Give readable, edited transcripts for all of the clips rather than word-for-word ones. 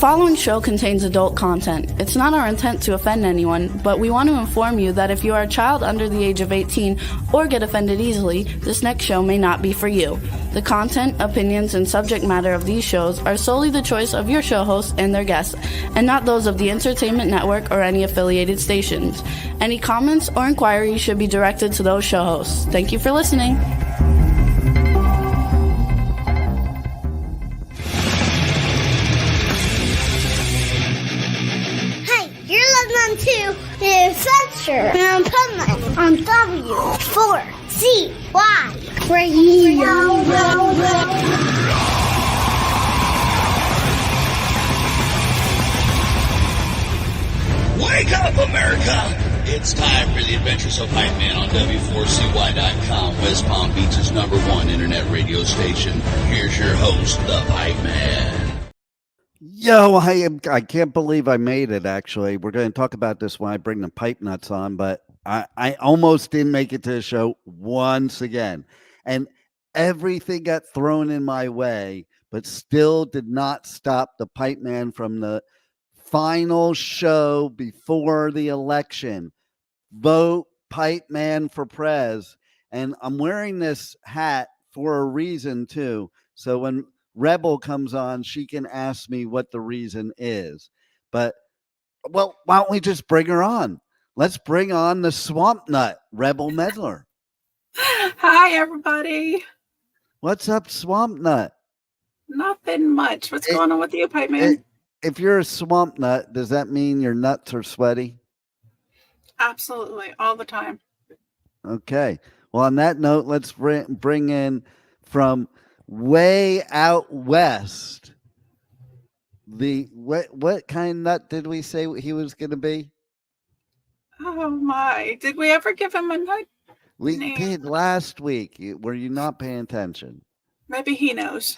following show contains adult content. It's not our intent to offend anyone, but we want to inform you that if you are a child under the age of 18 or get offended easily, this next show may not be for you. The content, opinions, and subject matter of these shows are solely the choice of your show hosts and their guests, and not those of the Entertainment Network or any affiliated stations. Any comments or inquiries should be directed to those show hosts. Thank you for listening. To the Adventures of Pipeman on W4CY Radio. Wake up, America! It's time for the Adventures of Pipeman on W4CY.com, West Palm Beach's #1 internet radio station. Here's your host, the Pipeman. Yo, I can't believe I made it, actually. We're going to talk about this when I bring the pipe nuts on, but I almost didn't make it to the show once again. And everything got thrown in my way, but still did not stop the pipe man from the final show before the election. Vote pipe man for Prez. And I'm wearing this hat for a reason, too. So when Rebel comes on, she can ask me what the reason is. But, well, why don't we just bring her on? Let's bring on the swamp nut, Rebel Medler. Hi, everybody. What's up, swamp nut? Nothing much. What's going on with you, Pipe Man? If you're a swamp nut, does that mean your nuts are sweaty? Absolutely, all the time. Okay. Well, on that note, let's bring in from way out west. What kind of nut did we say he was going to be? Oh my! Did we ever give him a nut? We did last week. Were you not paying attention? Maybe he knows.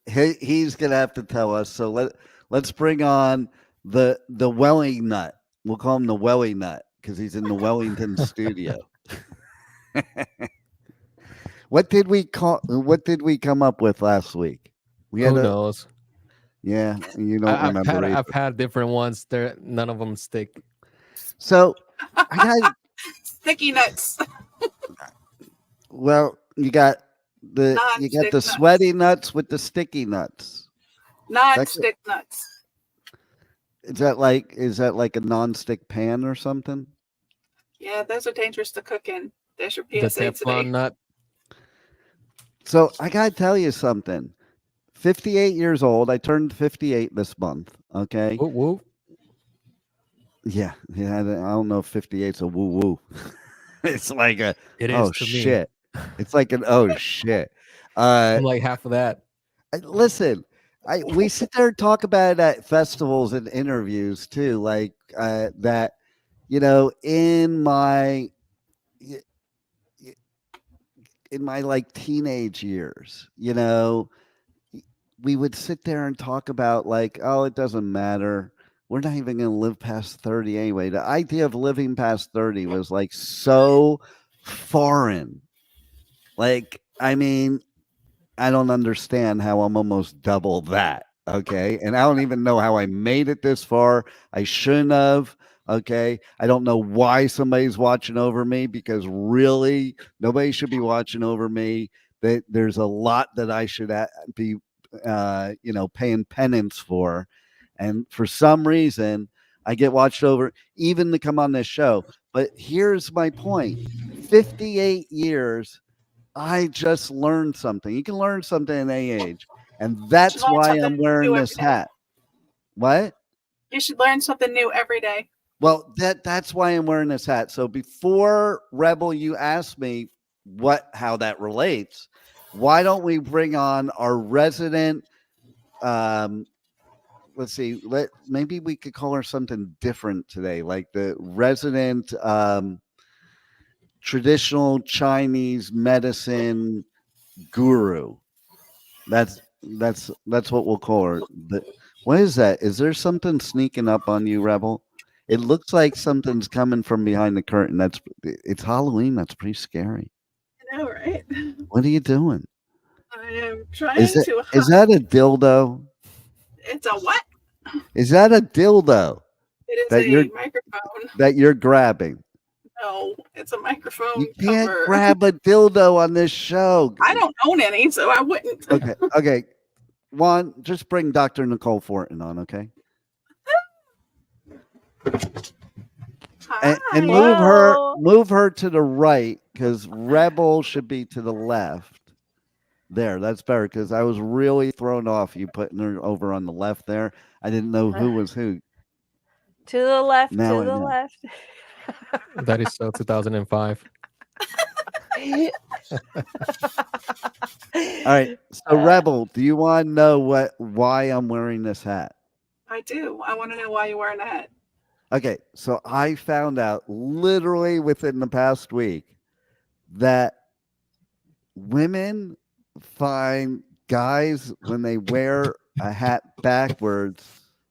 He's going to have to tell us. So let's bring on the Welling nut. We'll call him the Welling nut because he's in the Wellington studio. What did we come up with last week? Who knows? Yeah, you don't remember. I've had different ones. None of them stick. So I got sticky nuts. Well, you got the nuts. Sweaty nuts with the sticky nuts. Non-stick nuts. Is that like a non-stick pan or something? Yeah, those are dangerous to cook in. There's your The PSA today. Teflon nut. So I gotta tell you something. 58 years old. I turned 58 this month. Okay. Woo woo. Yeah. I don't know if 58's a woo woo. It's like a shit. It's like an oh shit. I'm like half of that. Listen, we sit there and talk about it at festivals and interviews too, like that. In my like teenage years, we would sit there and talk about like, oh, it doesn't matter. We're not even going to live past 30 anyway. The idea of living past 30 was like so foreign. Like, I mean, I don't understand how I'm almost double that. Okay. And I don't even know how I made it this far. I shouldn't have. Okay. I don't know why somebody's watching over me, because really nobody should be watching over me. There's a lot that I should be, paying penance for. And for some reason I get watched over even to come on this show. But here's my point. 58 years. I just learned something. You can learn something at any age. And that's why I'm wearing this hat. What? You should learn something new every day. Well, that's why I'm wearing this hat. So before Rebel, you asked me how that relates. Why don't we bring on our resident? Let's see. Maybe we could call her something different today, like the resident traditional Chinese medicine guru. That's what we'll call her. What is that? Is there something sneaking up on you, Rebel? It looks like something's coming from behind the curtain. It's Halloween. That's pretty scary. I know, right? What are you doing? I am trying to hide. Is that a dildo? It's a what? Is that a dildo It that is a microphone. you're grabbing? No, it's a microphone You can't cover. grab a dildo on this show. I don't own any, so I wouldn't. Okay. Juan, just bring Dr. Nicole Fortin on, okay? And move her to the right, because Rebel should be to the left. There, that's better, because I was really thrown off you putting her over on the left there. I didn't know who was who. To the left, Now to the I know. left. That is so 2005. All right. So Rebel, do you want to know why I'm wearing this hat? I do. I want to know why you're wearing a hat. Okay, so I found out literally within the past week that women find guys when they wear a hat backwards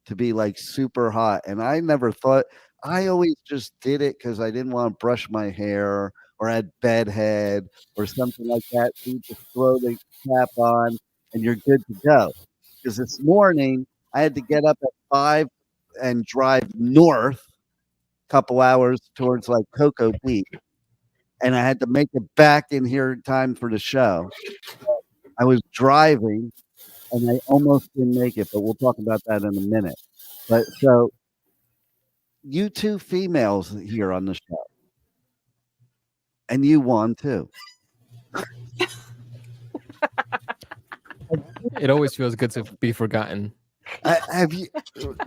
to be like super hot. And I never thought, I always just did it because I didn't want to brush my hair or had bedhead or something like that. So you just throw the cap on and you're good to go. Because this morning I had to get up at 5 and drive north a couple hours towards like Cocoa Beach. And I had to make it back in here in time for the show. I was driving and I almost didn't make it, but we'll talk about that in a minute. But so you two females here on the show. And you won too. It always feels good to be forgotten. Have you?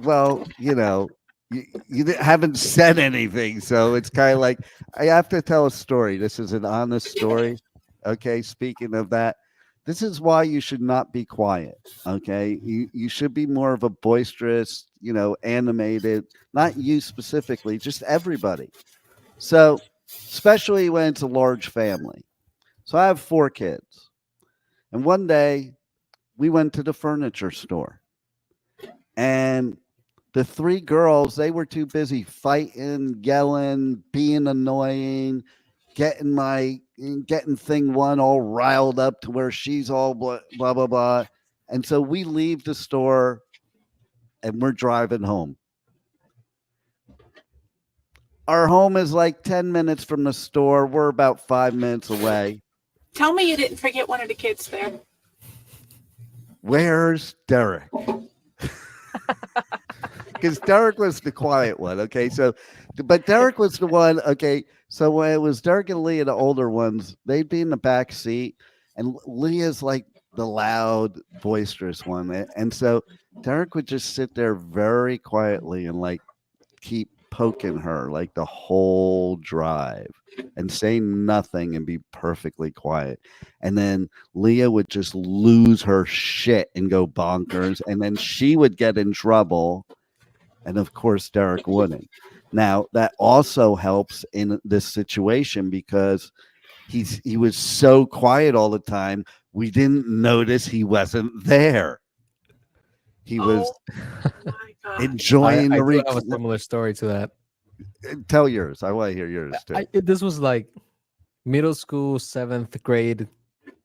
Well, you know, you haven't said anything, so it's kind of like I have to tell a story. This is an honest story. Okay. Speaking of that, this is why you should not be quiet. Okay. You should be more of a boisterous, you know, animated, not you specifically, just everybody. So, especially when it's a large family. So I have 4 kids. And one day we went to the furniture store. And the 3 girls, they were too busy fighting, yelling, being annoying, getting thing one all riled up to where she's all blah, blah, blah, blah. And so we leave the store and we're driving home. Our home is like 10 minutes from the store. We're about 5 minutes away. Tell me you didn't forget one of the kids there. Where's Derek? Because Derek was the quiet one. Okay. So, but Derek was the one. Okay. So when it was Derek and Leah, the older ones, they'd be in the back seat. And Leah's like the loud, boisterous one. And so Derek would just sit there very quietly and like keep poking her like the whole drive and say nothing and be perfectly quiet. And then Leah would just lose her shit and go bonkers. And then she would get in trouble. And of course, Derek wouldn't. Now, that also helps in this situation because he was so quiet all the time. We didn't notice he wasn't there. He was enjoying the I have a similar story to that. Tell yours. I want to hear yours too. This was like middle school, 7th grade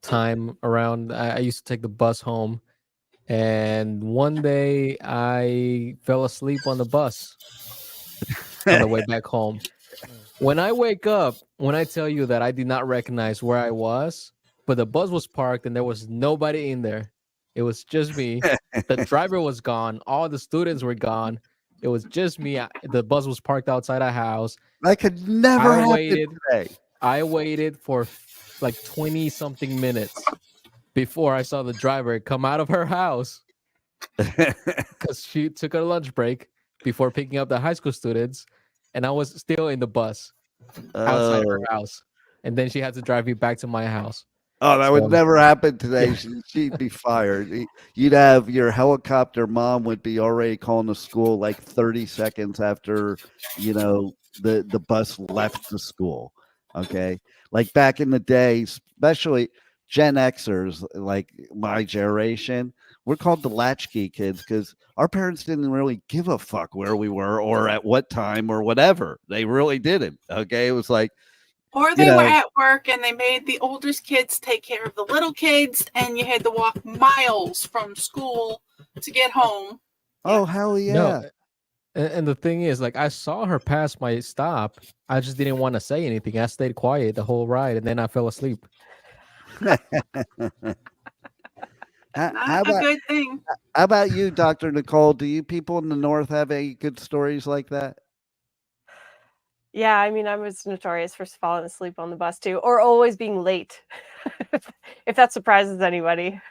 time around. I used to take the bus home. And one day I fell asleep on the bus on the way back home. When I wake up, when I tell you that I did not recognize where I was, but the bus was parked and there was nobody in there. It was just me. The driver was gone. All the students were gone. It was just me. The bus was parked outside a house. That could never happen today. I waited for like 20-something minutes before I saw the driver come out of her house because she took a lunch break before picking up the high school students, and I was still in the bus outside her house. And then she had to drive me back to my house. Oh, that would never happen today. She'd be fired. You'd have your helicopter mom would be already calling the school like 30 seconds after, you know, the bus left the school. Okay. Like back in the day, especially Gen Xers, like my generation, we're called the latchkey kids because our parents didn't really give a fuck where we were or at what time or whatever. They really didn't. Okay. It was like, or they were at work and they made the oldest kids take care of the little kids, and you had to walk miles from school to get home. Oh, hell No, yeah. and the thing is, like, I saw her pass my stop. I just didn't want to say anything. I stayed quiet the whole ride, and then I fell asleep. How Not a about good thing. how about you, Dr. Nicole? Do you people in the North have any good stories like that? Yeah, I mean, I was notorious for falling asleep on the bus too, or always being late. If that surprises anybody.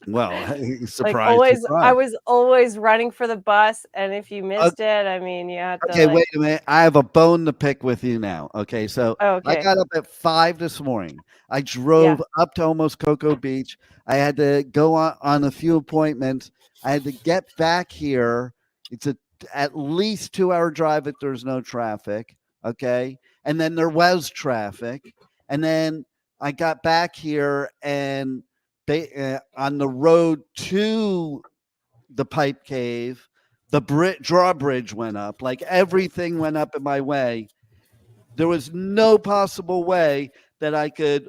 Well, Like surprise, always, I surprise. was always running for the bus, and if you missed it, I mean, you had to Okay, like, wait a minute. I have a bone to pick with you now. Okay, so oh, I okay, got up at 5 this morning. I yeah, drove up to almost Cocoa Beach. I had to go on a few appointments. I had to get back here. It's at least 2-hour drive if there's no traffic. Okay, and then there was traffic, and then I got back here and on the road to the pipe cave, the drawbridge went up, like everything went up in my way. There was no possible way that I could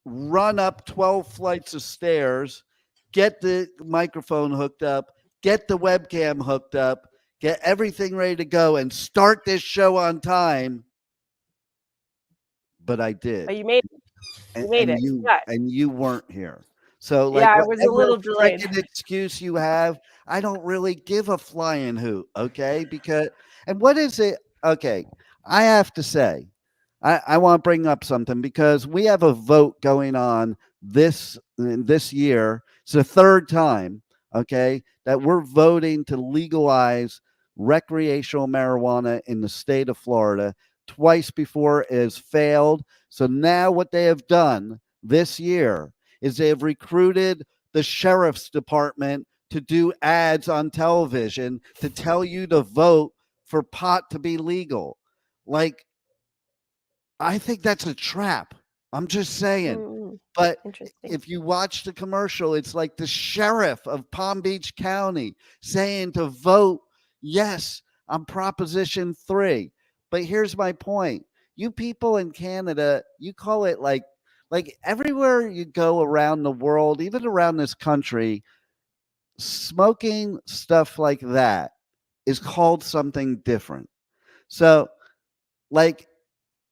run up 12 flights of stairs, get the microphone hooked up, get the webcam hooked up, get everything ready to go, and start this show on time. But I but did. you made it. Yeah, And you weren't here. So like yeah, I was a whatever little delayed. freaking excuse you have, I don't really give a flying hoot, okay? Because and what is it? Okay, I have to say, I want to bring up something because we have a vote going on this year. It's the third time, okay, that we're voting to legalize recreational marijuana in the state of Florida. Twice before it has failed. So now what they have done this year is they have recruited the sheriff's department to do ads on television to tell you to vote for pot to be legal. Like, I think that's a trap. I'm just saying. Mm, But interesting. if you watch the commercial, it's like the sheriff of Palm Beach County saying to vote yes on Proposition 3. But here's my point. You people in Canada, you call it like everywhere you go around the world, even around this country, smoking stuff like that is called something different. So, like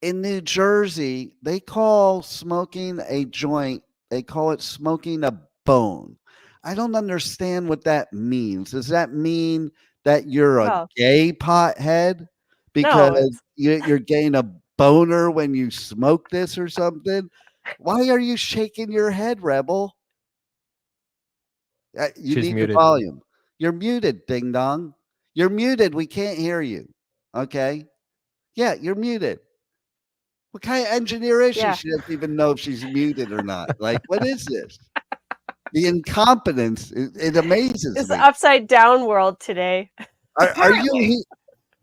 in New Jersey, they call smoking a joint, they call it smoking a bone. I don't understand what that means. Does that mean that you're a Well, gay pothead no, because it's you're getting a boner when you smoke this or something? Why are you shaking your head, Rebel? You She's need your muted. volume. You're muted, ding dong. You're muted. We can't hear you. Okay. Yeah, you're muted. What kind of engineer is she? yeah. She doesn't even know if she's muted or not. Like, what is this? The incompetence, it amazes It's me. the upside down world today. Are you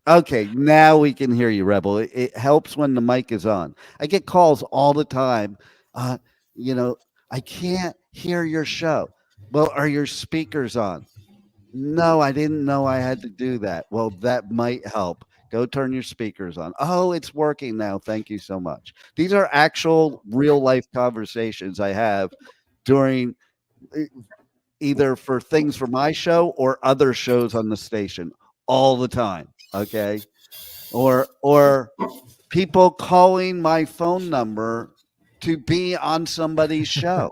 okay? Now we can hear you, Rebel. It helps when the mic is on. I get calls all the time. You know, I can't hear your show. Well, are your speakers on? No, I didn't know I had to do that. Well, that might help. Go turn your speakers on. Oh, it's working now. Thank you so much. These are actual real life conversations I have during either for things for my show or other shows on the station all the time. Okay. Or people calling my phone number to be on somebody's show.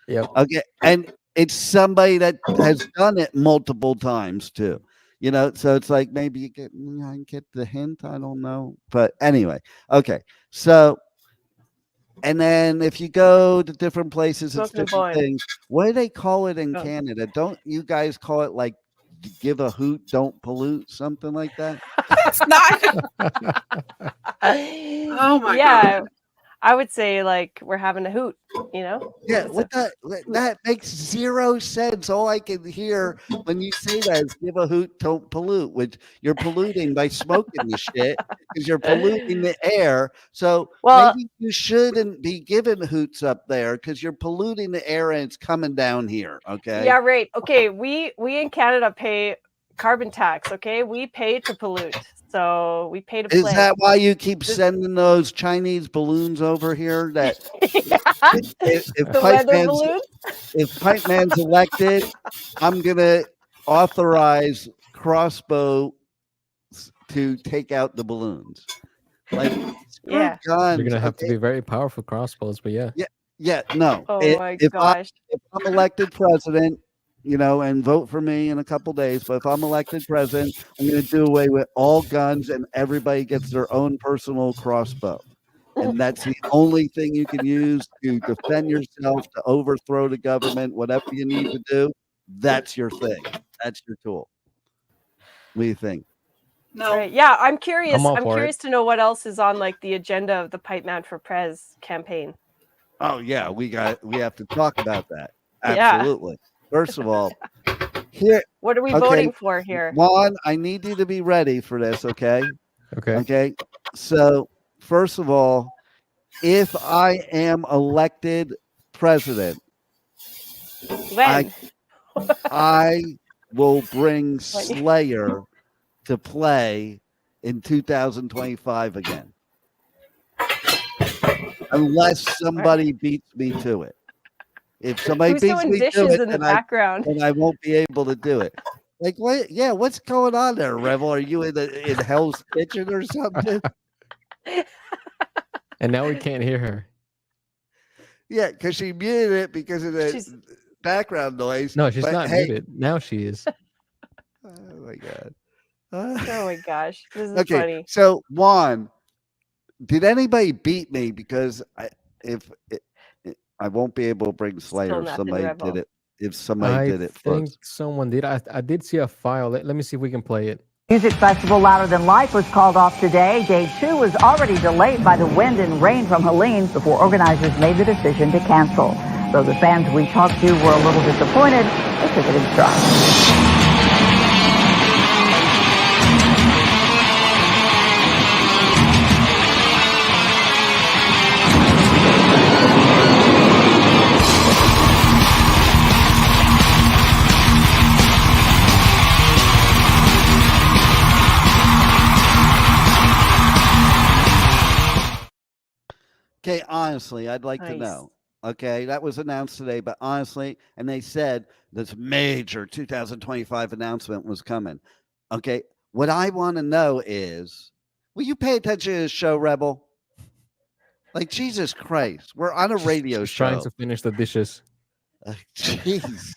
Yep. Okay. And it's somebody that has done it multiple times too. You know, so it's like maybe I get the hint. I don't know. But anyway, okay. So, and then if you go to different places, it's Smoking a different bone. things. What do they call it in Oh. Canada? Don't you guys call it like give a hoot, don't pollute, something like that? It's not. Oh my Yeah, God. I would say like we're having a hoot, you know? Yeah, It's a- that makes zero sense. All I can hear when you say that is give a hoot, don't pollute, which you're polluting by smoking the shit because you're polluting the air. So Well, maybe you shouldn't be giving hoots up there because you're polluting the air and it's coming down here. Okay. yeah, right. Okay, we in Canada pay carbon tax, okay? We pay to pollute. So we pay to play. Is that why you keep sending those Chinese balloons over here? That if The weather Pipeman's balloon? if Pipeman's elected, I'm gonna authorize crossbow to take out the balloons. Like, screw Yeah. guns. You're gonna have to be very powerful crossbows, but yeah. No. Oh my If gosh. I'm elected president, and vote for me in a couple days, but if I'm elected president, I'm going to do away with all guns and everybody gets their own personal crossbow. And that's the only thing you can use to defend yourself, to overthrow the government, whatever you need to do. That's your thing. That's your tool. What do you think? No. Right. Yeah, I'm curious. I'm all I'm for curious to know what else is on like the agenda of the Pipeman for Prez campaign. Oh yeah, we have to talk about that. Yeah. Absolutely. First of all, here. What are we Okay, voting for here? Juan, I need you to be ready for this, okay? Okay. Okay. So, first of all, if I am elected president, When? I will bring Slayer to play in 2025 again. Unless somebody beats me to it. If somebody Who's beats doing me to dishes it, in the then background? I won't be able to do it. Like what? Yeah, what's going on there, Revel? Are you in Hell's Kitchen or something? And now we can't hear her. Yeah, because she muted it because of the background noise. No, she's But not hey, muted. Now she is. oh my god. Oh my gosh, this is Okay, funny. so Juan, did anybody beat me? Because I won't be able to bring Slayer. If nothing, somebody Rebel. did it. If somebody did it think first. someone did. I did see a file. Let me see if we can play it. Music festival Louder Than Life was called off today. Day 2 was already delayed by the wind and rain from Helene before organizers made the decision to cancel. Though the fans we talked to were a little disappointed, they took it in stride. Okay, honestly, I'd like to Nice. know. Okay, that was announced today, but honestly, and they said this major 2025 announcement was coming. Okay, what I want to know is, will you pay attention to this show, Rebel? Like, Jesus Christ, we're on a radio She's show. trying to finish the dishes. Jeez.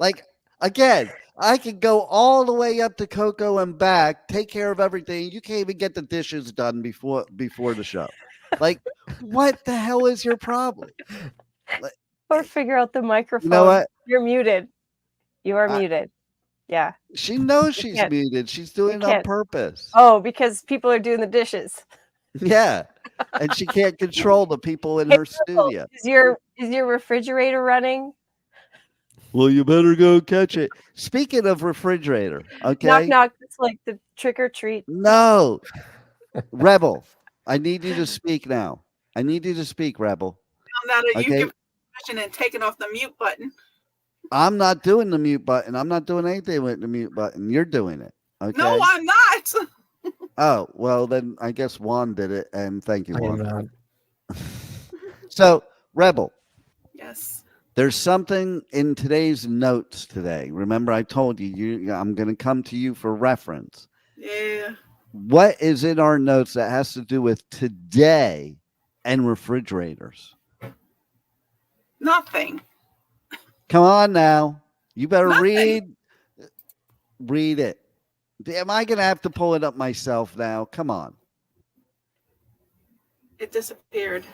Like, again, I can go all the way up to Coco and back, take care of everything. You can't even get the dishes done before the show. Like, what the hell is your problem? Or figure out the microphone. You know what? You're muted. You are muted. Yeah. She knows she's muted. She's doing it on purpose. Oh, because people are doing the dishes. Yeah. And she can't control the people in her studio. Is your refrigerator running? Well, you better go catch it. Speaking of refrigerator, okay? Knock, knock. It's like the trick or treat. No. Rebel, I need you to speak now. I need you to speak, Rebel. Now that you Okay? give question and taking off the mute button. I'm not doing the mute button. I'm not doing anything with the mute button. You're doing it. Okay. No, I'm not. Oh, well, then I guess Juan did it. And thank you, I am Juan. not. So, Rebel, Yes. there's something in today's notes today. Remember, I told you I'm going to come to you for reference. Yeah. What is in our notes that has to do with today and refrigerators? Nothing. Come on now. You better Nothing. read it. Am I going to have to pull it up myself now? Come on. It disappeared.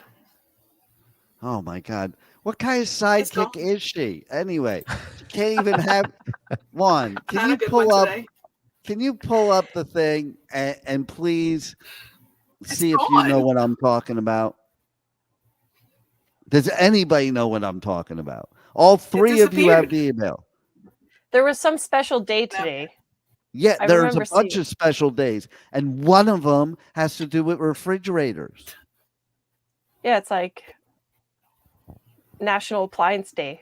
Oh my God. What kind of sidekick is she? Anyway, she can't even have one. Not a good one today. Can you pull up the thing and please see if you gone. know what I'm talking about? Does anybody know what I'm talking about? All three of you have the email. There was some special day today. Yeah, I there's a remember bunch seeing of special days, and one of them has to do with refrigerators. Yeah, it's like National Appliance Day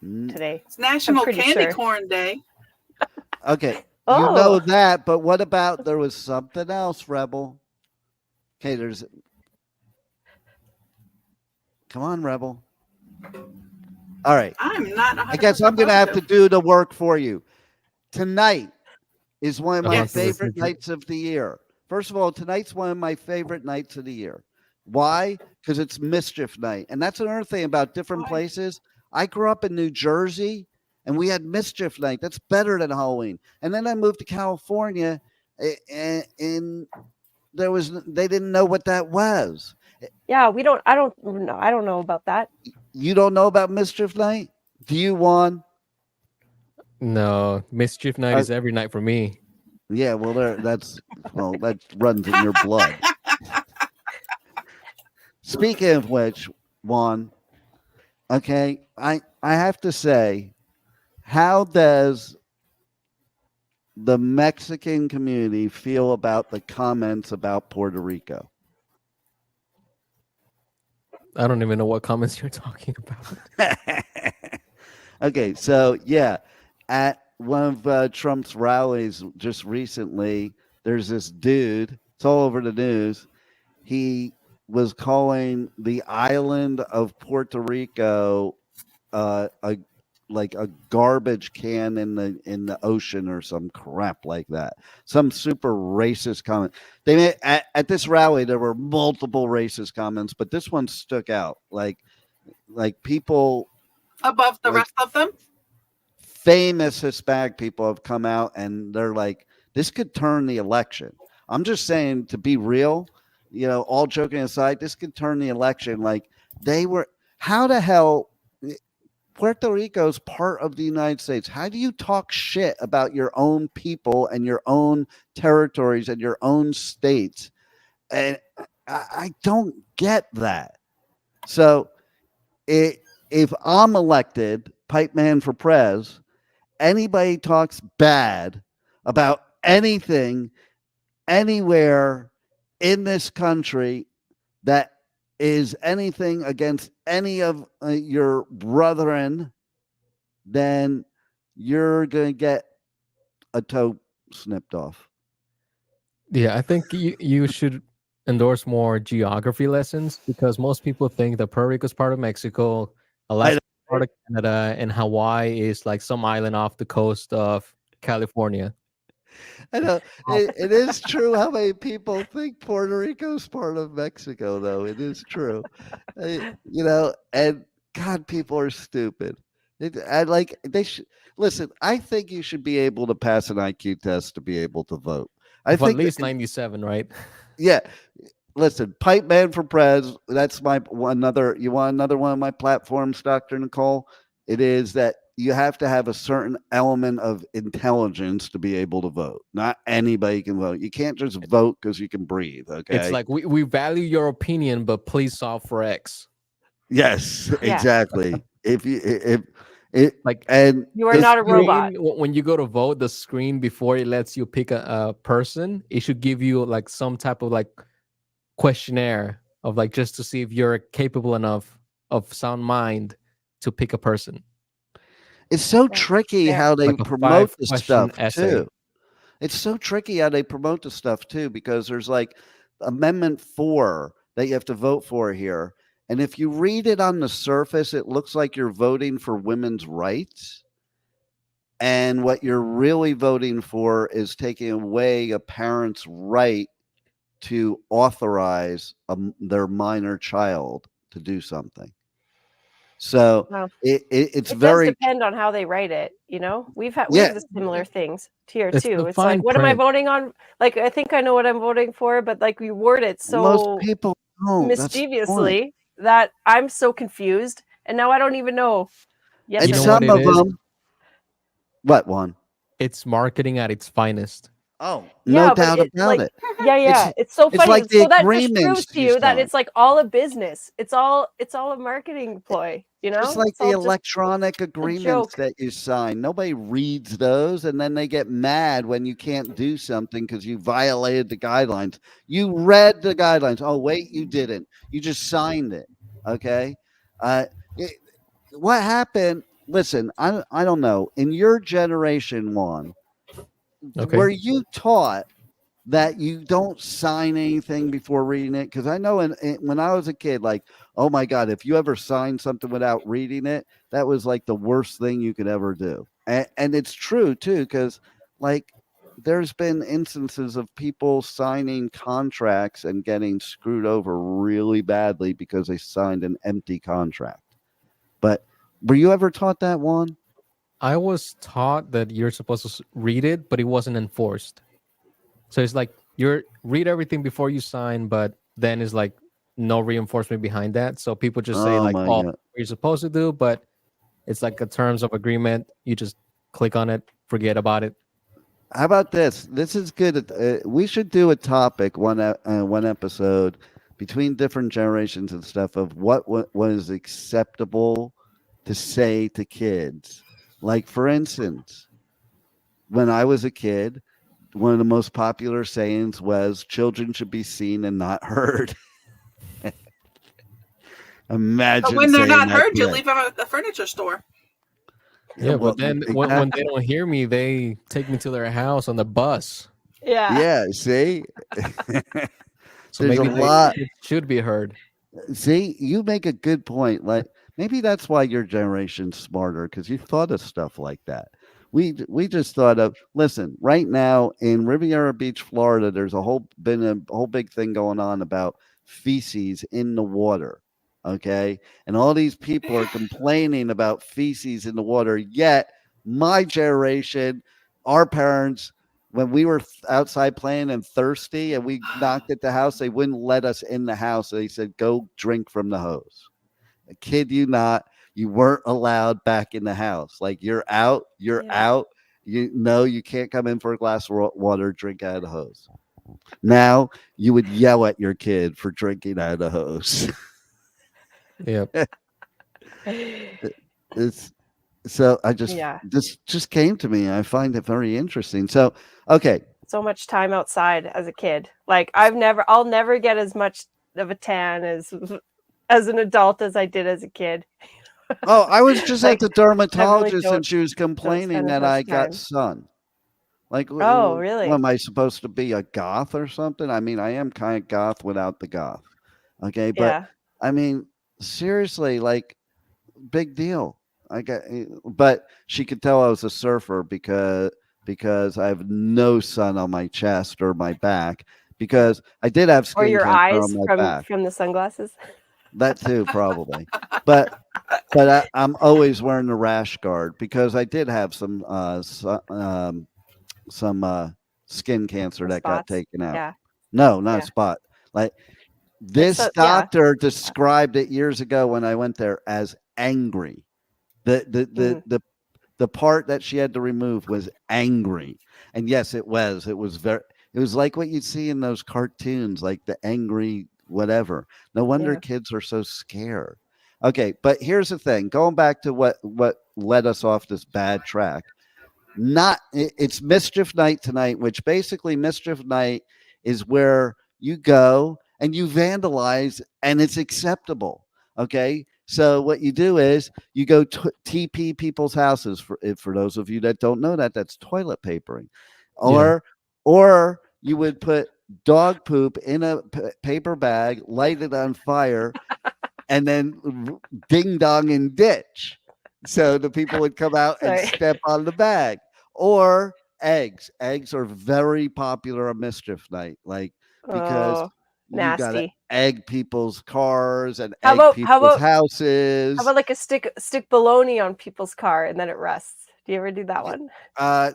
today. It's National pretty Candy sure. Corn Day. Okay, Oh. you know that, but what about there was something else, Rebel? Okay, come on, Rebel. All right. I'm not. I guess I'm going to have to do the work for you. tonight is one of my Yes. favorite nights of the year. First of all, tonight's one of my favorite nights of the year. Why? Because it's mischief night. And that's another thing about different places. I grew up in New Jersey and we had mischief night. That's better than Halloween. And then I moved to California and they didn't know what that was. Yeah, I don't know about that. You don't know about mischief night? Do you, Juan? No, mischief night is every night for me. Yeah, well, that runs in your blood. Speaking of which, Juan, okay, I have to say, how does the Mexican community feel about the comments about Puerto Rico? I don't even know what comments you're talking about. Okay, so yeah, at one of Trump's rallies just recently, there's this dude, it's all over the news. He was calling the island of Puerto Rico a garbage can in the ocean or some crap like that. Some super racist comment. They made at this rally there were multiple racist comments, but this one stuck out. Like people Above the rest of them? famous Hispanic people have come out and they're like, this could turn the election. I'm just saying, to be real, all joking aside, this could turn the election. Like how the hell Puerto Rico is part of the United States. How do you talk shit about your own people and your own territories and your own states? And I don't get that. So if I'm elected Pipeman for Prez, anybody talks bad about anything anywhere in this country that is anything against any of your brethren, then you're going to get a toe snipped off. Yeah, I think you should endorse more geography lessons, because most people think that Puerto Rico is part of Mexico, Alaska is part of Canada, and Hawaii is like some island off the coast of California. I know it is true how many people think Puerto Rico is part of Mexico, though. It is true, and God, people are stupid. They should listen. I think you should be able to pass an IQ test to be able to vote. I think at least 97, right? Yeah. Listen, Pipeman for Prez. That's you want another one of my platforms, Dr. Nicole? It is that you have to have a certain element of intelligence to be able to vote. Not anybody can vote. You can't just vote because you can breathe. Okay. It's like we value your opinion, but please solve for X. Yes, Yeah. exactly. And You are not a robot. When you go to vote, the screen before it lets you pick a person, it should give you like some type of like questionnaire of like just to see if you're capable enough of sound mind to pick a person. It's so tricky how they Like a promote the 5-question stuff essay. too. It's so tricky how they promote the stuff too, because there's like Amendment 4 that you have to vote for here. And if you read it on the surface, it looks like you're voting for women's rights. And what you're really voting for is taking away a parent's right to authorize their minor child to do something. So Wow. it does depend on how they write it. We have the similar things here too. It's like, what am I voting on? Like, I think I know what I'm voting for, but like we word it so most people don't. mischievously that I'm so confused, and now I don't even know. Yes, and know some what of it is? them. What one? It's marketing at its finest. Oh, no doubt about it. Yeah. It's so funny. like the so that just agreements proves to you you that sign. it's like all a business. It's all a marketing ploy. Just like It's all the electronic agreements joke. that you sign. Nobody reads those, and then they get mad when you can't do something because you violated the guidelines. You read the guidelines. Oh, wait, you didn't. You just signed it. Okay. What happened? Listen, I don't know. In your generation, Juan, were you taught that you don't sign anything before reading it? Because I know when I was a kid, like, oh my God, if you ever signed something without reading it, that was like the worst thing you could ever do. And it's true too, because like there's been instances of people signing contracts and getting screwed over really badly because they signed an empty contract. But were you ever taught that, Juan? I was taught that you're supposed to read it, but it wasn't enforced. So it's like you're read everything before you sign, but then it's like no reinforcement behind that. So people just say Oh like, my "Oh, God. what you're supposed to do," but it's like a terms of agreement. You just click on it, forget about it. How about this? This is good. We should do a topic one episode between different generations and stuff of what is acceptable to say to kids. Like for instance, when I was a kid, one of the most popular sayings was "children should be seen and not heard." Imagine But when they're saying not that heard, you today. leave them at the furniture store. Yeah, well, but then when they don't hear me, they take me to their house on the bus. Yeah. Yeah, see? So There's maybe a lot. it should be heard. See, you make a good point. Like maybe that's why your generation's smarter because you thought of stuff like that. We just thought of listen, right now in Riviera Beach, Florida, there's a whole big thing going on about feces in the water. Okay. And all these people are complaining about feces in the water. Yet my generation, our parents, when we were outside playing and thirsty and we knocked at the house, they wouldn't let us in the house. They said, go drink from the hose. I kid you not, you weren't allowed back in the house. Like you're out, you're out. You know, you can't come in for a glass of water, drink out of the hose. Now you would yell at your kid for drinking out of the hose. Yep. It's so I just this just came to me. I find it very interesting. So okay. So much time outside as a kid. Like I'll never get as much of a tan as an adult as I did as a kid. Oh, I was just like, at the dermatologist and she was complaining that I got sun. Like, oh, really? What, am I supposed to be a goth or something? I mean, I am kind of goth without the goth. Okay, but I mean, seriously, like, big deal. But she could tell I was a surfer because I have no sun on my chest or my back because I did have skin or your cancer eyes on my back. from the sunglasses. That too, probably. But I'm always wearing the rash guard because I did have some skin cancer that got taken out. Yeah. No, not a spot. Like this doctor described it years ago when I went there as angry. The part that she had to remove was angry. And yes, it was. It was like what you'd see in those cartoons, like the angry whatever. No wonder kids are so scared. Okay, but here's the thing. Going back to what led us off this bad track. It's Mischief Night tonight, which basically Mischief Night is where you go and you vandalize and it's acceptable. Okay. So what you do is you go TP people's houses. For those of you that don't know that's toilet papering, or you would put dog poop in a paper bag, light it on fire, and then ding dong and ditch. So the people would come out and step on the bag. Or eggs. Eggs are very popular on Mischief Night, like because you gotta egg people's cars and people's houses. How about like a stick bologna on people's car and then it rusts? Do you ever do that one?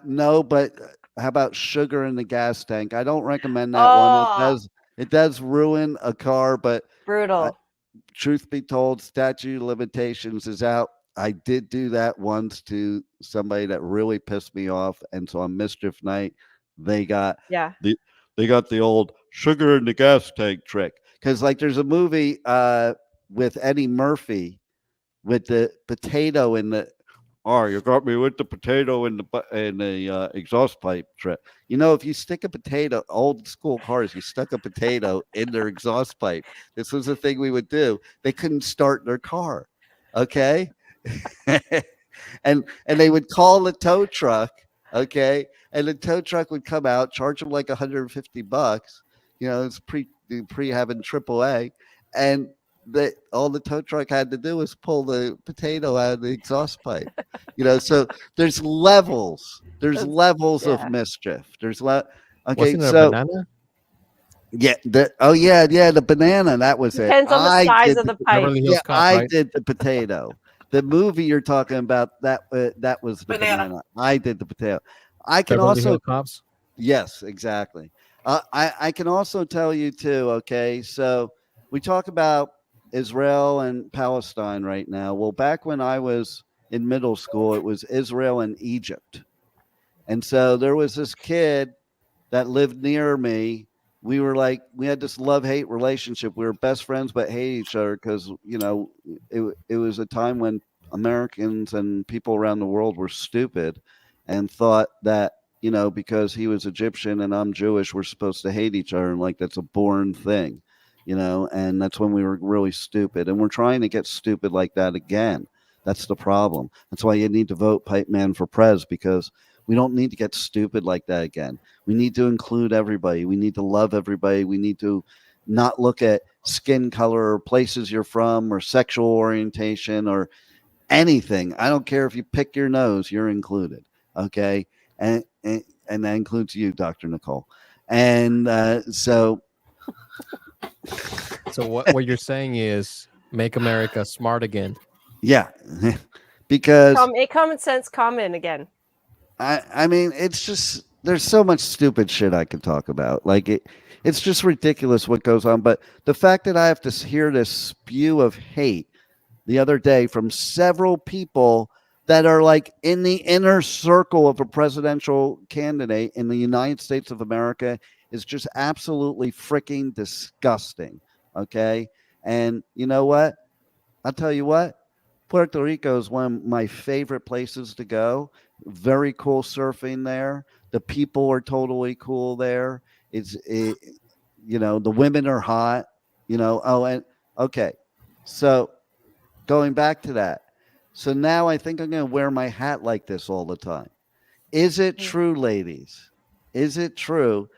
No, but how about sugar in the gas tank? I don't recommend that one. It does ruin a car, but brutal. Truth be told, statute of limitations is out. I did do that once to somebody that really pissed me off, and so on Mischief Night, they got the old sugar in the gas tank trick. Because like there's a movie with Eddie Murphy with the potato in the. Oh, you got me with the potato in the exhaust pipe trick. You know, if you stick a potato, old school cars, you stuck a potato in their exhaust pipe. This was the thing we would do. They couldn't start their car. Okay. and they would call the tow truck. Okay. And the tow truck would come out, charge them like $150. You know, it's pre having AAA. And that all the tow truck had to do was pull the potato out of the exhaust pipe. So there's levels. There's levels of mischief. There's okay. Wasn't it a banana? Yeah. The banana. That was it. Depends on the size of the pipe. I did the potato. The movie you're talking about, that was the banana. I did the potato. I can Beverly also Hills Cops? Yes, exactly. I can also tell you too. Okay, so we talk about Israel and Palestine right now. Well, back when I was in middle school, it was Israel and Egypt, and so there was this kid that lived near me. We had this love-hate relationship. We were best friends, but hated each other because it was a time when Americans and people around the world were stupid and thought that because he was Egyptian and I'm Jewish, we're supposed to hate each other, and that's a born thing, and that's when we were really stupid, and we're trying to get stupid like that again. That's the problem. That's why you need to vote Pipeman for Prez, because we don't need to get stupid like that again. We need to include everybody. We need to love everybody. We need to not look at skin color or places you're from or sexual orientation or anything. I don't care if you pick your nose, you're included. Okay. And that includes you, Dr. Nicole. And so what you're saying is make America smart again. Yeah. Because common sense common again. I mean, it's just, there's so much stupid shit I could talk about. It's just ridiculous what goes on. But the fact that I have to hear this spew of hate the other day from several people that are in the inner circle of a presidential candidate in the United States of America is just absolutely freaking disgusting. Okay. And you know what? I'll tell you what, Puerto Rico is one of my favorite places to go. Very cool surfing there. The people are totally cool there. The women are hot, okay. So going back to that. So now I think I'm going to wear my hat like this all the time. Is it true, ladies? Is it true?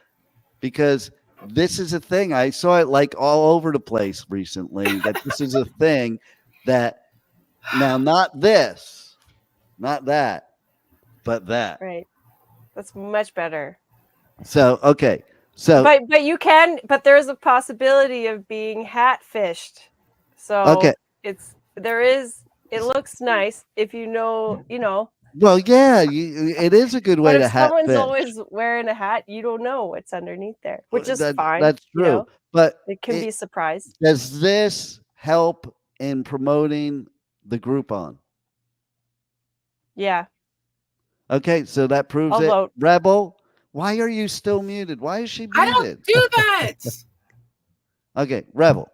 Because this is a thing. I saw it all over the place recently, that this is a thing that now, not this, not that, but that. Right. That's much better. So, okay. So, but you can, but there's a possibility of being hat fished. So okay. It looks nice if you know. Well, yeah, it is a good way to hat fish. If someone's always wearing a hat, you don't know what's underneath there, which is fine. That's true. But it can be a surprise. Does this help in promoting the Groupon? Yeah. Okay, so that proves I'll it. vote. Rebel, why are you still muted? Why is she muted? I don't do that. Okay, Rebel.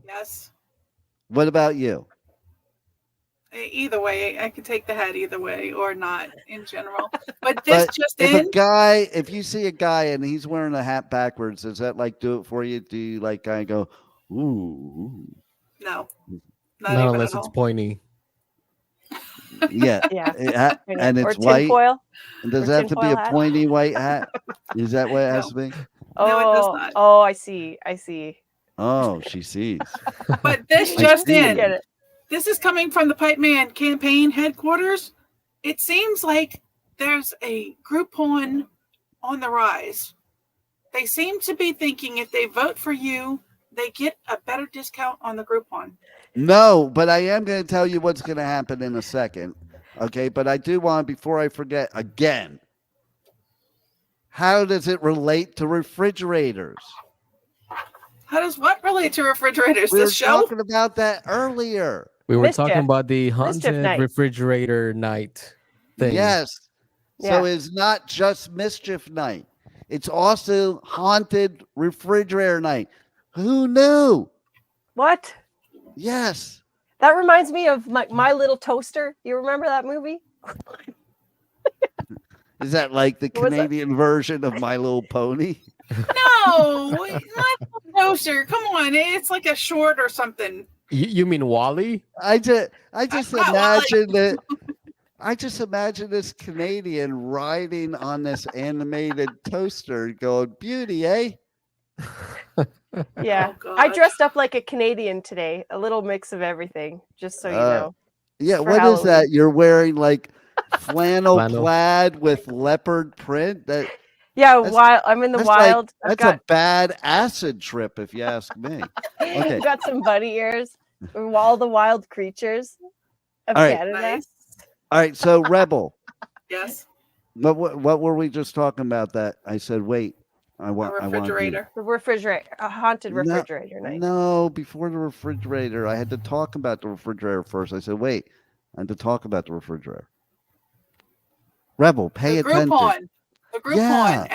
Yes. What about you? Either way, I could take the hat either way or not in general. But this if you see a guy and he's wearing a hat backwards, does that do it for you? Do you kind of go, ooh? No. Not unless it's pointy. Yeah. Yeah. And it's white. Foil. Does it have to be a pointy white hat? Is that what it has to be? Oh, no, it does not. Oh, I see. Oh, she sees. But this just in. This is coming from the Pipeman campaign headquarters. It seems like there's a Groupon on the rise. They seem to be thinking if they vote for you, they get a better discount on the Groupon. No, but I am going to tell you what's going to happen in a second. Okay, but I do want, before I forget again, how does it relate to refrigerators? How does what relate to refrigerators? We were this show? Talking about that earlier. We were talking about the haunted refrigerator night thing. Yes. So it's not just Mischief Night. It's also haunted refrigerator night. Who knew? What? Yes. That reminds me of My Little Toaster. You remember that movie? Is that the Canadian version of My Little Pony? No, not the toaster. Come on, it's like a short or something. You mean Wally? I just imagine that. I just imagine this Canadian riding on this animated toaster, going, "Beauty, eh?" Yeah. Oh, I dressed up like a Canadian today. A little mix of everything, just so you know. Yeah, For what Halloween. is that? You're wearing like flannel plaid with leopard print? I'm in the wild. Like, that's a bad acid trip, if you ask me. Okay. I've got some bunny ears. All the wild creatures of Canada. Nice. All right, so Rebel. Yes. What were we just talking about? That I said, wait, A refrigerator. The refrigerator, a haunted refrigerator night. No, before the refrigerator, I had to talk about the refrigerator first. I said, wait, I had to talk about the refrigerator. Rebel, pay attention. The Groupon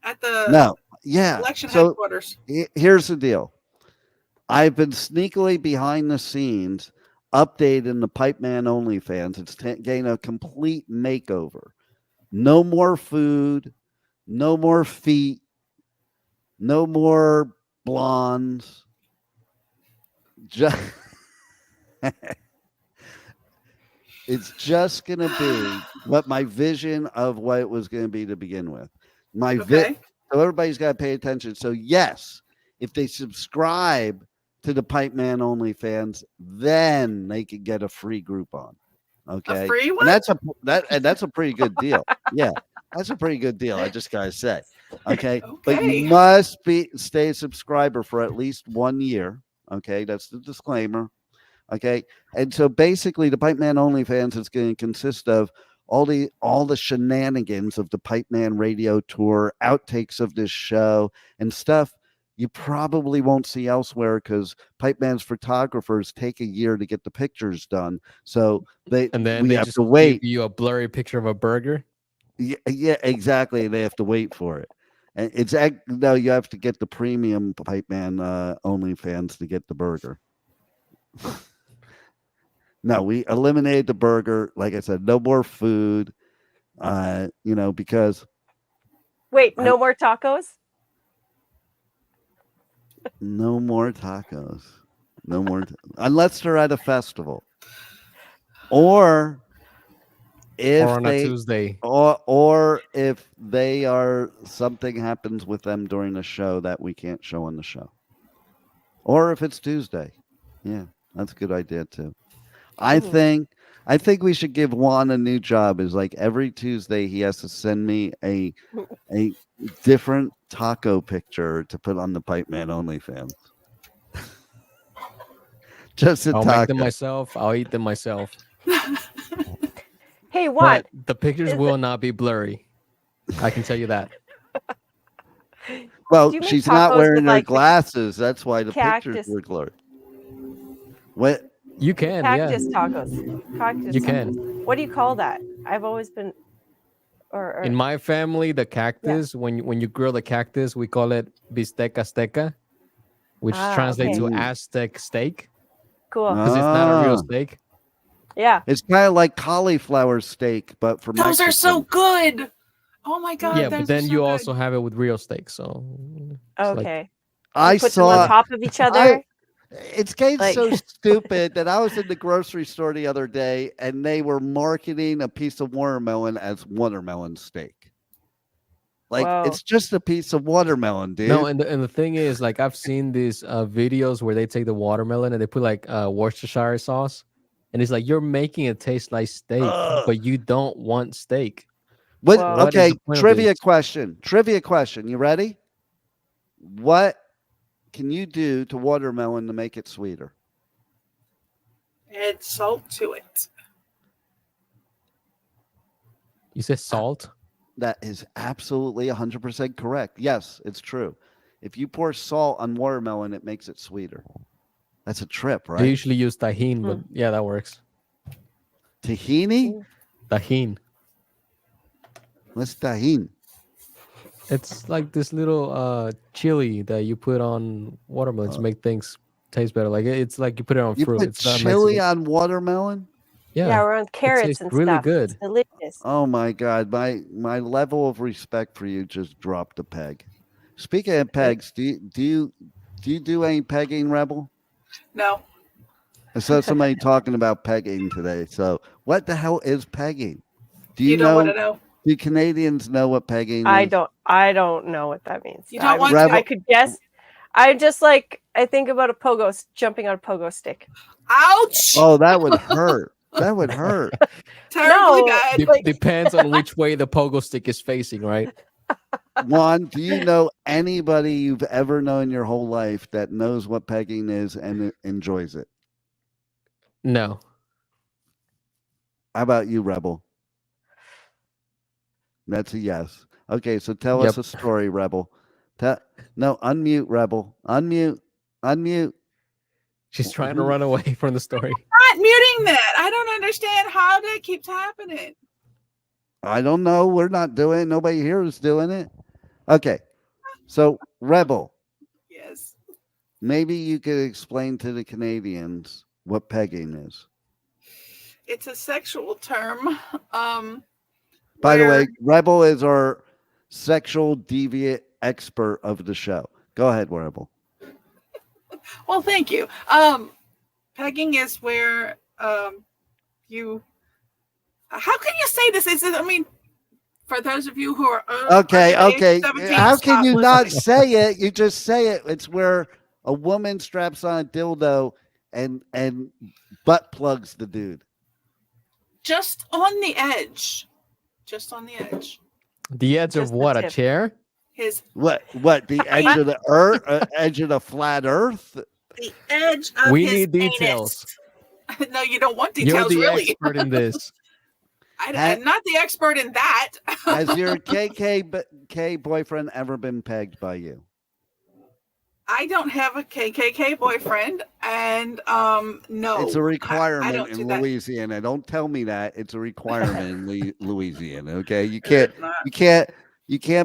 at the election headquarters. Here's the deal. I've been sneakily behind the scenes updating the Pipeman OnlyFans. It's getting a complete makeover. No more food, no more feet, no more blondes. It's just going to be what my vision of what it was going to be to begin with. So everybody's got to pay attention. So yes, if they subscribe to the Pipeman OnlyFans, then they could get a free Groupon. Okay, a free one? And that's a pretty good deal. Yeah, that's a pretty good deal. I just gotta say. Okay, but you must stay a subscriber for at least 1 year. Okay, that's the disclaimer. Okay, and so basically, the Pipeman OnlyFans is going to consist of all the shenanigans of the Pipeman Radio Tour, outtakes of this show, and stuff you probably won't see elsewhere because Pipeman's photographers take a year to get the pictures done. So we have to wait. Give you a blurry picture of a burger. Yeah, exactly. They have to wait for it. And you have to get the premium Pipeman OnlyFans to get the burger. No, we eliminated the burger. Like I said, no more food. Because no more tacos. No more tacos. No more unless they're at a festival. Or if on a Tuesday. Or if something happens with them during the show that we can't show on the show. Or if it's Tuesday. Yeah, that's a good idea too. I think we should give Juan a new job. Is like every Tuesday he has to send me a different taco picture to put on the Pipeman OnlyFans. Just I'll make them myself. I'll eat them myself. Hey, what? But the pictures will not be blurry. I can tell you that. Well, she's not wearing her glasses. That's why the pictures were blurry. What? You can, cactus tacos. Cactus. You can. What do you call that? I've always been. In my family, the cactus. When you grill the cactus, we call it bistec azteca, which translates to Aztec steak. Cool. Because it's not a real steak. Yeah. It's kind of like cauliflower steak, but for those Mexican. are so good. Oh my god. Yeah, but then you also have it with real steak. So. Okay. I put saw them on top of each other. It's getting so stupid that I was in the grocery store the other day and they were marketing a piece of watermelon as watermelon steak. Like, it's just a piece of watermelon, dude. No, and the thing is, like, I've seen these videos where they take the watermelon and they put like Worcestershire sauce, and it's like you're making it taste like steak, but you don't want steak. Okay, trivia question. You ready? What can you do to watermelon to make it sweeter? Add salt to it. You said salt? That is absolutely 100% correct. Yes, it's true. If you pour salt on watermelon, it makes it sweeter. That's a trip, right? I usually use tahini, but yeah, that works. Tahini? Tahini. What's tahini? It's like this little chili that you put on watermelon to make things taste better. Like it's like you put it on fruit. You put chili on watermelon? Yeah, we're on carrots and really stuff. Good. It's delicious. Oh my god, my level of respect for you just dropped a peg. Speaking of pegs, do you do any pegging, Rebel? No. I saw somebody talking about pegging today. So what the hell is pegging? Do you don't want to know? Do Canadians know what pegging is? I don't know what that means. You don't want to? I could guess. I just I think about jumping on a pogo stick. Ouch! Oh, that would hurt. That would hurt. Terribly bad. Depends on which way the pogo stick is facing, right? Juan, do you know anybody you've ever known your whole life that knows what pegging is and enjoys it? No. How about you, Rebel? That's a yes. Okay, so tell us a story, Rebel. No, unmute, Rebel. Unmute. She's trying to run away from the story. I'm not muting that. I don't understand how that keeps happening. I don't know. We're not doing it. Nobody here is doing it. Okay. So, Rebel. Yes. Maybe you could explain to the Canadians what pegging is. It's a sexual term. By the way, Rebel is our sexual deviant expert of the show. Go ahead, Rebel. Well, thank you. Pegging is where you. How can you say this? For those of you who are okay. 17, How can you not say it? You just say it. It's where a woman straps on a dildo and butt plugs the dude. Just on the edge. Just on the edge. The edge of what? A chair? What? The edge of the earth? Edge of the flat earth? The edge of we his need details. No, you don't want details. You're the really. Expert in this. I'm not the expert in that. Has your KKK boyfriend ever been pegged by you? I don't have a KKK boyfriend, and no. It's a requirement in Louisiana. Don't tell me that. It's a requirement in Louisiana. Okay, you can't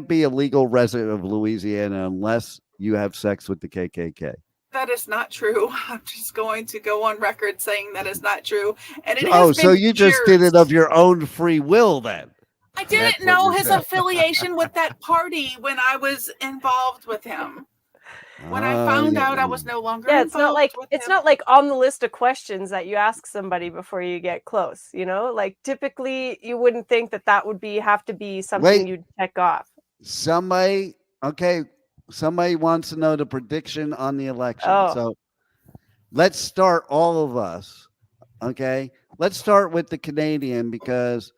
be a legal resident of Louisiana unless you have sex with the KKK. That is not true. I'm just going to go on record saying that is not true. And it has so you just did it of your own free will then? I didn't know his affiliation with that party when I was involved with him. When I found out I was no longer involved it's not like on the list of questions that you ask somebody before you get close, typically you wouldn't think that would have to be something you'd check off. Somebody wants to know the prediction on the election. So let's start all of us. Okay. Let's start with the Canadian because,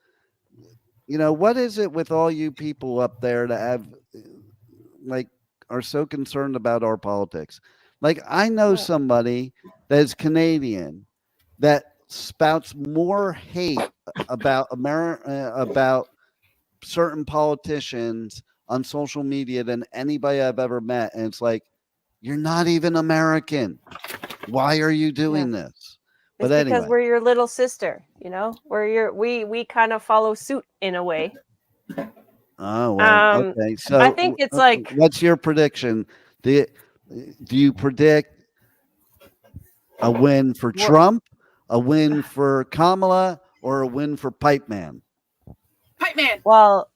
what is it with all you people up there that have are so concerned about our politics? I know somebody that is Canadian that spouts more hate about about certain politicians on social media than anybody I've ever met. And it's you're not even American. Why are you doing this? But anyway. Because we're your little sister, we kind of follow suit in a way. Oh, well, okay. So I think it's what's your prediction? Do you predict a win for Trump, a win for Kamala, or a win for Pipeman? Pipeman. Well,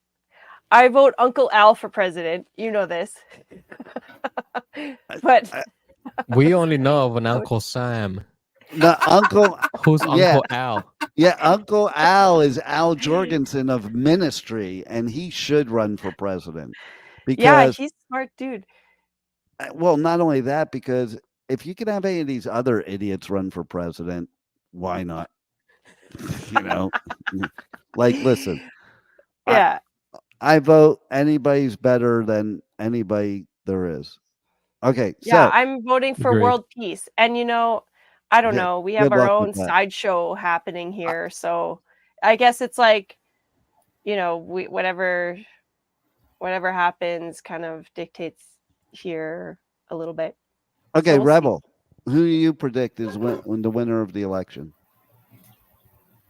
I vote Uncle Al for president. You know this. But we only know of an Uncle Sam. The uncle. Who's Uncle Al? Yeah, Uncle Al is Al Jorgensen of Ministry, and he should run for president. Because, he's a smart dude. Well, not only that, because if you can have any of these other idiots run for president, why not? Listen. Yeah. I vote anybody's better than anybody there is. Okay. Yeah, I'm voting for world peace. And, I don't know. We have our own sideshow happening here. So I guess it's whatever happens kind of dictates here a little bit. Okay, so we'll Rebel, who do you predict is when the winner of the election?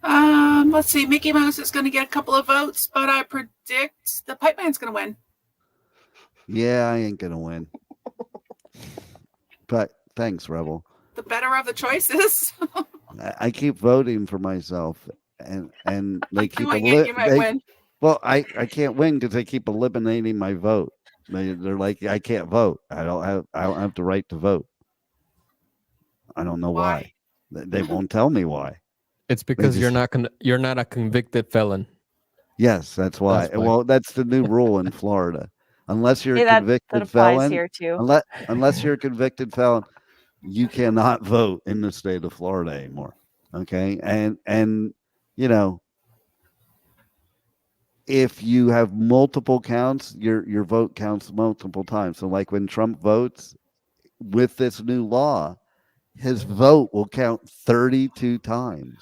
Let's see. Mickey Mouse is going to get a couple of votes, but I predict the Pipeman's going to win. Yeah, I ain't going to win. But thanks, Rebel. The better of the choices. I keep voting for myself, and they keep you might win. Well, I can't win because they keep eliminating my vote. They're I can't vote. I don't have the right to vote. I don't know why. They won't tell me why. It's because you're not a convicted felon. Yes, that's why. That's why. Well, that's the new rule in Florida. Unless you're a that convicted applies felon, here too. unless you're a convicted felon, you cannot vote in the state of Florida anymore. Okay, and you know, if you have multiple counts, your vote counts multiple times. So, like when Trump votes with this new law, his vote will count 32 times.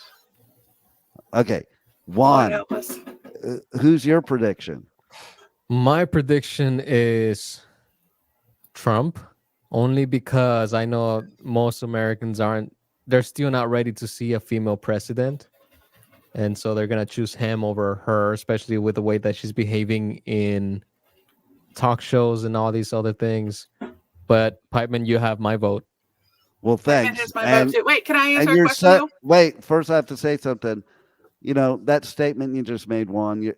Okay, Juan, who's your prediction? My prediction is Trump, only because I know most Americans they're still not ready to see a female president. And so they're going to choose him over her, especially with the way that she's behaving in talk shows and all these other things. But Pipeman, you have my vote. Well, thanks. Pipeman has my vote too. Wait, can I answer a question? Wait, first I have to say something. You know, that statement you just made, Juan,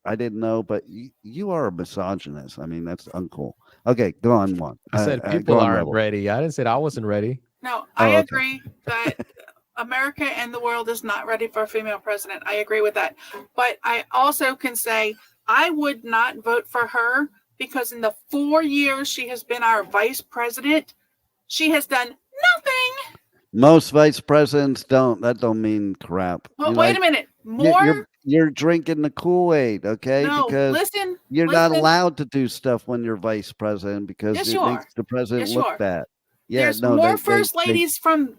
I didn't know, but you are a misogynist. I mean, that's uncool. Okay, go on, Juan. I said people aren't ready. I didn't say I wasn't ready. No, I agree that America and the world is not ready for a female president. I agree with that. But I also can say I would not vote for her because in the 4 years she has been our vice president, she has done nothing. Most vice presidents don't. That don't mean crap. Well, wait a minute. You're drinking the Kool-Aid, okay? No, because listen. Not allowed to do stuff when you're vice president because it makes the president look bad. Yeah, there's more first ladies from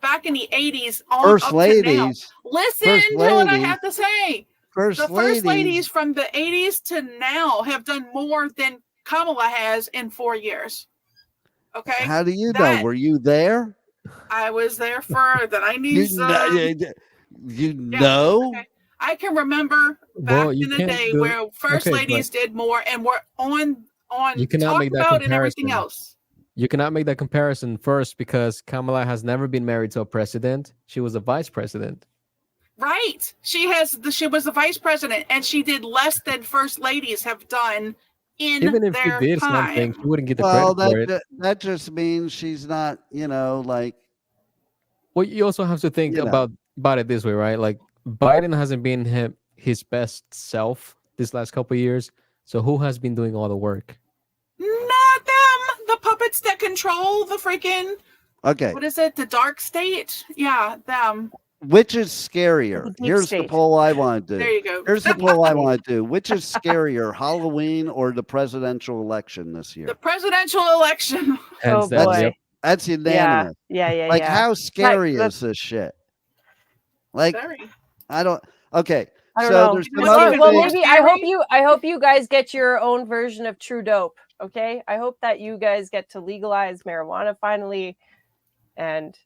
back in the 80s on first up ladies. To now. Listen to what I have to say. First ladies from the 80s to now have done more than Kamala has in 4 years. Okay. How do you know? Were you there? I was there for the 90s. You know? Okay. I can remember back in the day where first ladies did more and were on you cannot make that about and everything else. You cannot make that comparison first because Kamala has never been married to a president. She was a vice president. Right. She was the vice president and she did less than first ladies have done in even if their she did time. something, she wouldn't get the credit for it. That just means she's not, like. Well, you also have to think about it this way, right? Like Biden hasn't been his best self this last couple of years. So who has been doing all the work? Not them. The puppets that control the freaking. Okay. What is it? The dark state? Yeah, them. Which is scarier? Here's the poll I want to do. There you go. Here's the poll I want to do. Which is scarier, Halloween or the presidential election this year? The presidential election. Oh boy. That's unanimous. Yeah. Like, how scary is this shit? Like, I don't. Okay. I don't know. There's some other things. Maybe I hope you guys get your own version of true dope. Okay. I hope that you guys get to legalize marijuana finally. And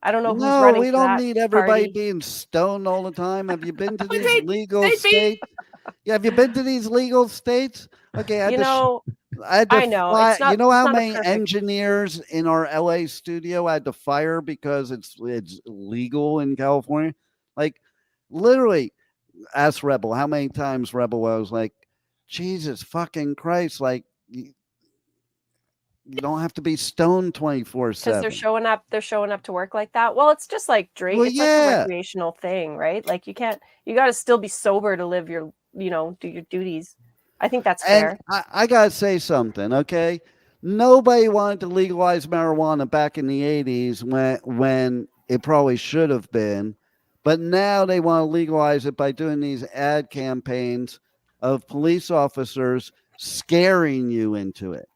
I don't know who's running. No, we don't need everybody party. being stoned all the time. Have you been to these legal states? Yeah, have you been to these legal states? Okay, I know. You know how many engineers in our LA studio I had to fire because it's legal in California? Like, literally, ask Rebel how many times Rebel was like, Jesus fucking Christ, like. You don't have to be stoned 24/7. Because they're showing up to work like that. Well, it's just like drink. It's like a recreational thing, right? Like you got to still be sober to live your, do your duties. I think that's fair. And I got to say something, okay? Nobody wanted to legalize marijuana back in the 80s when it probably should have been. But now they want to legalize it by doing these ad campaigns of police officers scaring you into it.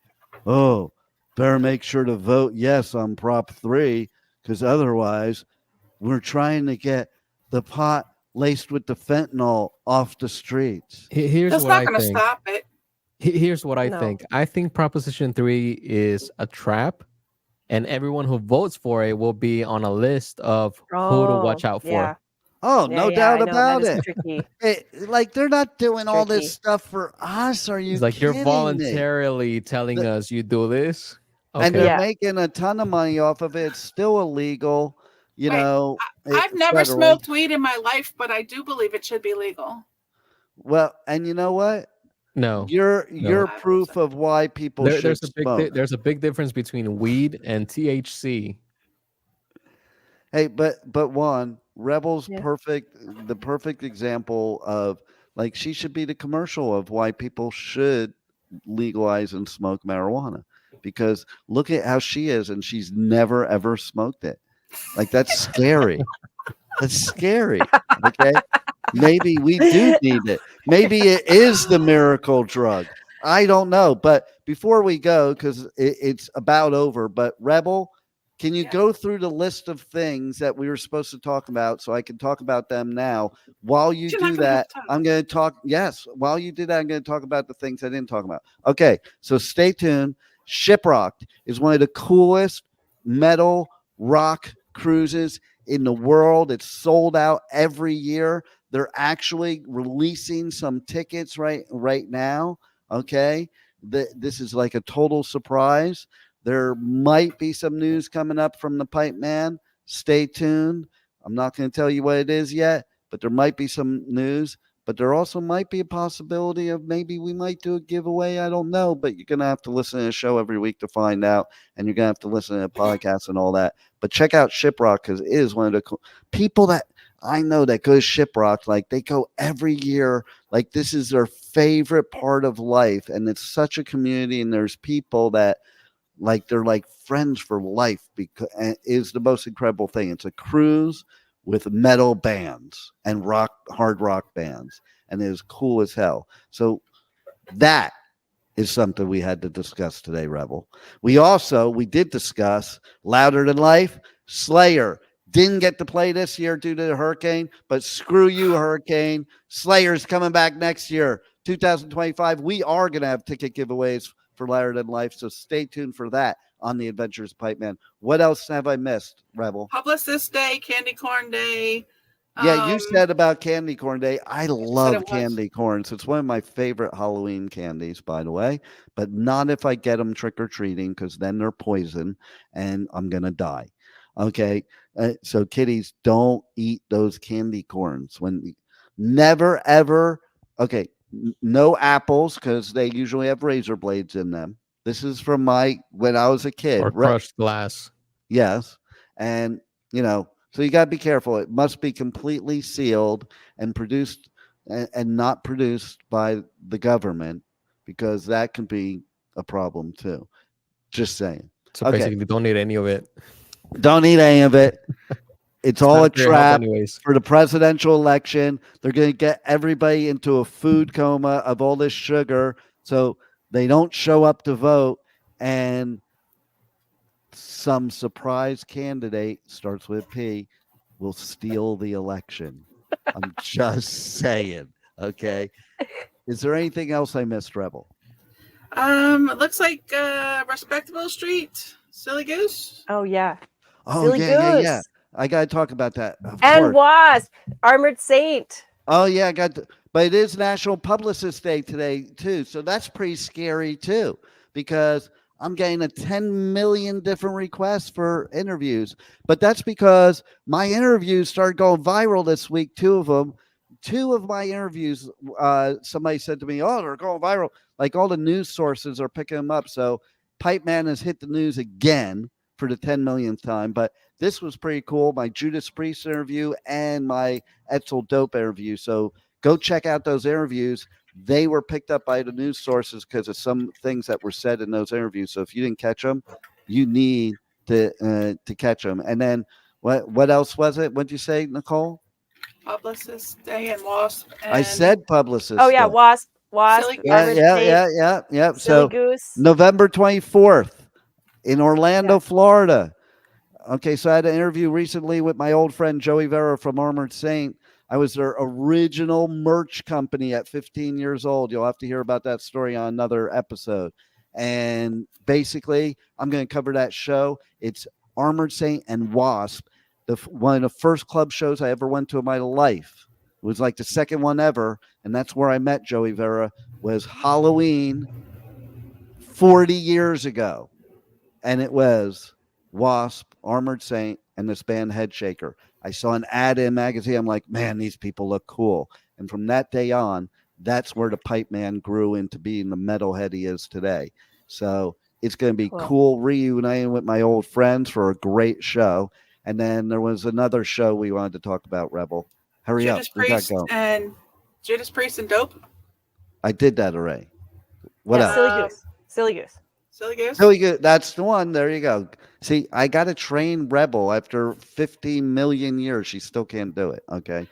Oh, better make sure to vote yes on Prop 3 because otherwise we're trying to get the pot laced with the fentanyl off the streets. That's not going to stop it. Here's what I think. I think Proposition 3 is a trap, and everyone who votes for it will be on a list of who to watch out for. Yeah. Oh, no doubt about it. Like, they're not doing all this stuff for us. Are you like kidding you're voluntarily telling us you do this? Okay. And they're making a ton of money off of it. It's still illegal. I've never smoked weed in my life, but I do believe it should be legal. Well, and you know what? No. You're proof of why people should smoke. There's a big difference between weed and THC. Hey, but Juan, Rebel's the perfect example of Like she should be the commercial of why people should legalize and smoke marijuana, because look at how she is, and she's never ever smoked it. Like that's scary. That's scary. Okay. Maybe we do need it. Maybe it is the miracle drug. I don't know. But before we go, because it's about over, but Rebel, can you go through the list of things that we were supposed to talk about so I can talk about them now? While you do that, I'm going to talk. Yes. While you do that, I'm going to talk about the things I didn't talk about. Okay. So stay tuned. Shiprocked is one of the coolest metal rock cruises in the world. It's sold out every year. They're actually releasing some tickets right now. Okay. This is like a total surprise. There might be some news coming up from the Pipeman. Stay tuned. I'm not going to tell you what it is yet, but there might be some news. But there also might be a possibility of maybe we might do a giveaway. I don't know, but you're going to have to listen to the show every week to find out. And you're going to have to listen to the podcast and all that. But check out Shiprocked, because it is one of the people that I know that goes Shiprocked. Like they go every year. Like this is their favorite part of life. And it's such a community. And there's people that like they're like friends for life, because it is the most incredible thing. It's a cruise with metal bands and hard rock bands, and it is cool as hell. So that is something we had to discuss today, Rebel. We did discuss Louder Than Life. Slayer didn't get to play this year due to the hurricane, but screw you, hurricane. Slayer's coming back next year, 2025. We are going to have ticket giveaways for Louder Than Life, so stay tuned for that on the Adventures of Pipeman. What else have I missed, Rebel? Publicist Day, Candy Corn Day. Yeah, you said about Candy Corn Day. I love candy corns. It's one of my favorite Halloween candies, by the way, but not if I get them trick-or-treating, because then they're poison and I'm going to die. Okay, so kiddies, don't eat those candy corns. Never, ever, okay, no apples, because they usually have razor blades in them. This is from when I was a kid. Or crushed glass. Yes. And, so you got to be careful. It must be completely sealed and produced and not produced by the government, because that can be a problem too. Just saying. So basically, don't eat any of it. Don't eat any of it. It's all a trap anyways. For the presidential election. They're going to get everybody into a food coma of all this sugar, so they don't show up to vote, and some surprise candidate, starts with P, will steal the election. I'm just saying. Okay. Is there anything else I missed, Rebel? It looks like Respectable Street, Sill Goose. Oh yeah. Oh Silly Goose. yeah. I gotta talk about that. And W.A.S.P, Armored Saint. Oh yeah, but it is National Publicist Day today too, so that's pretty scary too, because I'm getting 10 million different requests for interviews, but that's because my interviews started going viral this week. Two of my interviews, somebody said to me, "Oh, they're going viral." Like all the news sources are picking them up. So Pipeman has hit the news again for the 10 millionth time. But this was pretty cool. My Judas Priest interview and my Edsel Dope interview. So go check out those interviews. They were picked up by the news sources because of some things that were said in those interviews. So if you didn't catch them, you need to catch them. And then what else was it? What'd you say, Nicole? Publicist Day and W.A.S.P. I said Publicist. Oh yeah, Day. W.A.S.P. Yeah. Silly So Goose. November 24th in Orlando, Florida. Okay, so I had an interview recently with my old friend Joey Vera from Armored Saint. I was their original merch company at 15 years old. You'll have to hear about that story on another episode. And basically, I'm going to cover that show. It's Armored Saint and W.A.S.P. One of the first club shows I ever went to in my life. It was like the second one ever, and that's where I met Joey Vera, was Halloween 40 years ago. And it was W.A.S.P., Armored Saint, and this band Headshaker. I saw an ad in a magazine. I'm like, man, these people look cool. And from that day on, that's where the Pipeman grew into being the metalhead he is today. So it's going to be cool reuniting with my old friends for a great show. And then there was another show we wanted to talk about, Rebel. Hurry Judas up. Priest and Judas Priest and Dope. I did that already. What else? Silly Goose. Silly Goose. Silly Goose. Silly Goose. That's the one. There you go. See, I got to train Rebel after 50 million years. She still can't do it. Okay.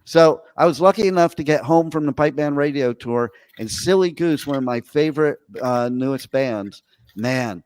So I was lucky enough to get home from the Pipeman Radio Tour, and Silly Goose, one of my favorite newest bands. Man,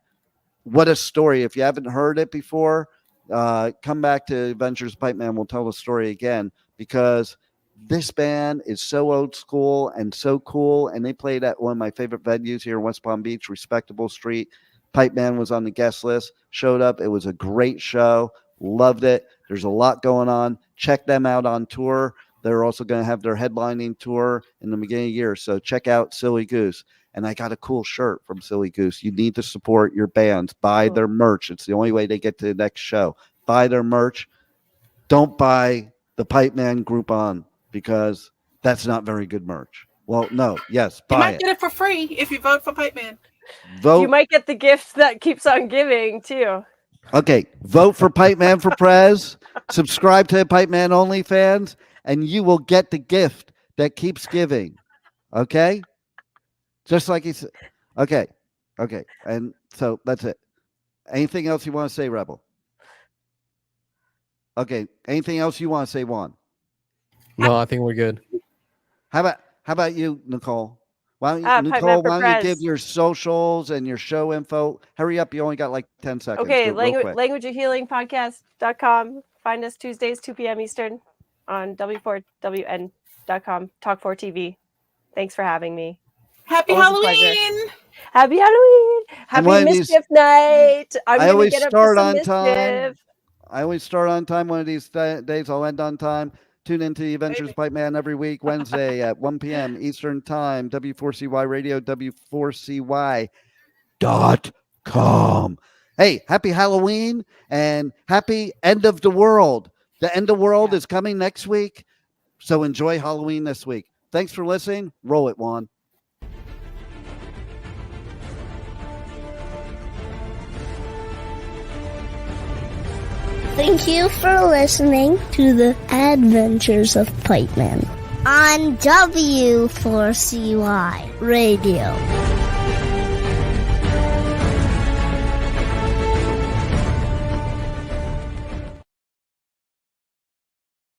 what a story. If you haven't heard it before, come back to Adventures of Pipeman. We'll tell the story again, because this band is so old school and so cool, and they played at one of my favorite venues here in West Palm Beach, Respectable Street. Pipeman was on the guest list, showed up. It was a great show. Loved it. There's a lot going on. Check them out on tour. They're also going to have their headlining tour in the beginning of the year. So check out Silly Goose. And I got a cool shirt from Silly Goose. You need to support your bands. Buy their merch. It's the only way they get to the next show. Buy their merch. Don't buy the Pipeman Groupon, because that's not very good merch. Well, no. Yes, buy it. You might get it for free if you vote for Pipeman. You might get the gift that keeps on giving, too. Okay, vote for Pipeman for Prez. Subscribe to Pipeman OnlyFans, and you will get the gift that keeps giving. Okay? Just like he said. Okay. And so that's it. Anything else you want to say, Rebel? Okay. Anything else you want to say, Juan? No, I think we're good. How about you, Nicole? Why don't you, give your socials and your show info? Hurry up. You only got like 10 seconds. Okay, languageofhealingpodcast.com. Find us Tuesdays, 2 p.m. Eastern on W4WN.com, Talk4 TV. Thanks for having me. Happy Halloween! Happy Halloween! Happy Mischief Night! I always start on time. I always start on time. One of these days I'll end on time. Tune into the Adventures of Pipeman every week, Wednesday at 1 p.m. Eastern Time, W4CY Radio, W4CY.com. Hey, happy Halloween and happy end of the world. The end of the world is coming next week, so enjoy Halloween this week. Thanks for listening. Roll it, Juan. Thank you for listening to the Adventures of Pipeman on W4CY Radio.